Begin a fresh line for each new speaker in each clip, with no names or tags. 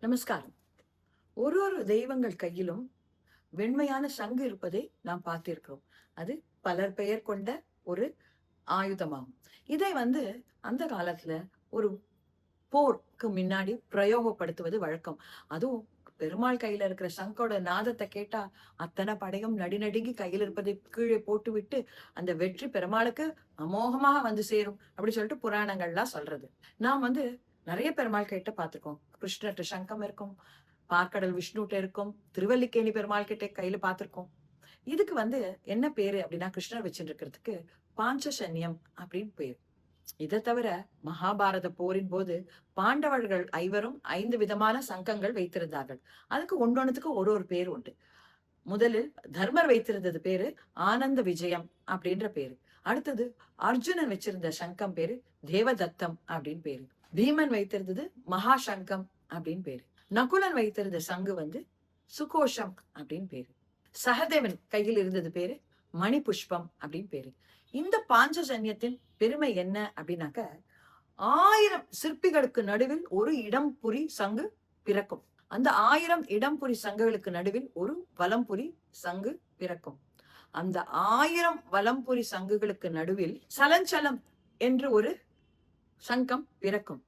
நமஸ்காரம். ஒரு ஒரு தெய்வங்கள் கையிலும் வெண்மையான சங்கு இருப்பதை நாம் பார்த்திருக்கிறோம். அது பலர் பெயர் கொண்ட ஒரு ஆயுதமாகும். இதை அந்த காலத்துல ஒரு போருக்கு முன்னாடி பிரயோகப்படுத்துவது வழக்கம். அதுவும் பெருமாள் கையில இருக்கிற சங்கோட நாதத்தை கேட்டா அத்தனை படையும் நடுநடுங்கி கையில் இருப்பதை கீழே போட்டுவிட்டு அந்த வெற்றி பெருமாளுக்கு அமோகமாக வந்து சேரும் அப்படி சொல்லிட்டு புராணங்கள்லாம் சொல்றது. நாம் நிறைய பெருமாள் கிட்ட பார்த்திருக்கோம். கிருஷ்ணர்கிட்ட சங்கம் இருக்கும், பார்க்கடல் விஷ்ணுகிட்ட இருக்கும், திருவல்லிக்கேணி பெருமாள் கிட்ட கையில பார்த்திருக்கோம். இதுக்கு என்ன பேரு அப்படின்னா, கிருஷ்ணர் வச்சுட்டு இருக்கிறதுக்கு பாஞ்சசன்யம் அப்படின்னு பேரு. இதை தவிர மகாபாரத போரின் போது பாண்டவர்கள் ஐவரும் 5 விதமான சங்கங்கள் வைத்திருந்தார்கள். அதுக்கு ஒன்னொன்னுத்துக்கு ஒரு ஒரு பேர் உண்டு. முதலில் தர்மர் வைத்திருந்தது பேரு ஆனந்த விஜயம் அப்படின்ற பேரு. அடுத்தது அர்ஜுனன் வச்சிருந்த சங்கம் பேரு தேவதத்தம் அப்படின்னு பேரு. பீமன் வைத்திருந்தது மகா சங்கம் அப்படின்னு பேரு. நகுலன் வைத்திருந்த சங்கு சுகோஷம் அப்படின்னு பேரு. சகதேவன் கையில் இருந்தது பேரு மணி புஷ்பம் அப்படின்னு பேரு. இந்த பாஞ்சஜன்யத்தின் பெருமை என்ன அப்படின்னாக்க, 1000 சிற்பிகளுக்கு நடுவில் ஒரு இடம்புரி சங்கு பிறக்கும். அந்த 1000 இடம்புரி சங்குகளுக்கு நடுவில் ஒரு வலம்புரி சங்கு பிறக்கும். அந்த 1000 வலம்புரி சங்குகளுக்கு நடுவில் சலஞ்சலம் என்று ஒரு சங்கம் பிறக்கும்.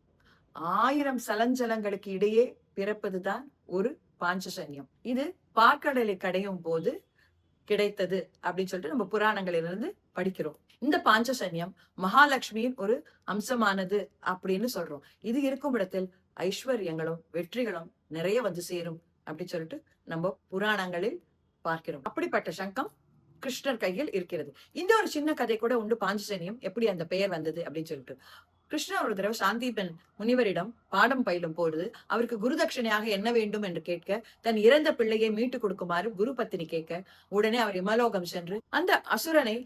1000 சலஞ்சலங்களுக்கு இடையே பிறப்பதுதான் ஒரு பாஞ்சசன்யம். இது பார்க்கடலை கடையும் போது கிடைத்தது அப்படின்னு சொல்லிட்டு நம்ம புராணங்களிலிருந்து படிக்கிறோம். இந்த பாஞ்சசன்யம் மகாலட்சுமியின் ஒரு அம்சமானது அப்படின்னு சொல்றோம். இது இருக்கும் இடத்தில் ஐஸ்வர்யங்களும் வெற்றிகளும் நிறைய சேரும் அப்படின்னு சொல்லிட்டு நம்ம புராணங்களில் பார்க்கிறோம். அப்படிப்பட்ட சங்கம் கிருஷ்ணர் கையில் இருக்கிறது. இந்த ஒரு சின்ன கதை கூட உண்டு. பாஞ்சசன்யம் எப்படி அந்த பெயர் வந்தது அப்படின்னு சொல்லிட்டு, கிருஷ்ணர் ஒரு தடவை சாந்தீபன் முனிவரிடம் பாடம் பயிலும் பொழுது அவருக்கு குருதட்சணையாக என்ன வேண்டும் என்று கேட்க, தன் இறந்த பிள்ளையை மீட்டு கொடுக்குமாறு குரு பத்தினி கேட்க, உடனே அவர் இமலோகம் சென்று அந்த அசுரனை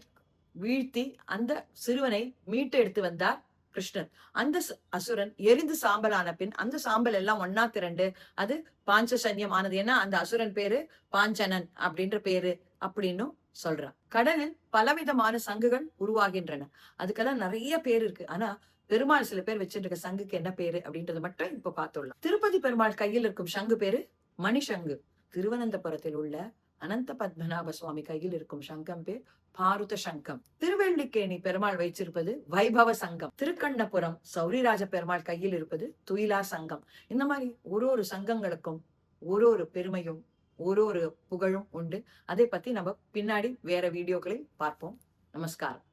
வீழ்த்தி அந்த சிறுவனை மீட்டு எடுத்து வந்தார் கிருஷ்ணர். அந்த அசுரன் எரிந்து சாம்பலான பின் அந்த சாம்பல் எல்லாம் ஒன்னா திரண்டு அது பாஞ்சசன்யம் ஆனது. ஏன்னா அந்த அசுரன் பேரு பாஞ்சனன் அப்படின்ற பேரு அப்படின்னு சொல்றான். கடலில் பலவிதமான சங்குகள் உருவாகின்றன. அதுக்கெல்லாம் நிறைய பேர் இருக்கு. ஆனா பெருமாள் சில பேர் வச்சிருக்க சங்குக்கு என்ன பேரு அப்படின்றத மட்டும் இப்ப பார்த்துடலாம். திருப்பதி பெருமாள் கையில் இருக்கும் சங்கு பேரு மணிசங்கு. திருவனந்தபுரத்தில் உள்ள அனந்த பத்மநாப சுவாமி கையில் இருக்கும் சங்கம் பேர் பாருத சங்கம். திருவெள்ளிக்கேணி பெருமாள் வைச்சிருப்பது வைபவ சங்கம். திருக்கண்ணபுரம் சௌரிராஜ பெருமாள் கையில் இருப்பது துயிலா சங்கம். இந்த மாதிரி ஒரு ஒரு சங்கங்களுக்கும் ஒரு ஒரு பெருமையும் ஒரு ஒரு புகழும் உண்டு. அதை பத்தி நம்ம பின்னாடி வேற வீடியோக்களில் பார்ப்போம். நமஸ்காரம்.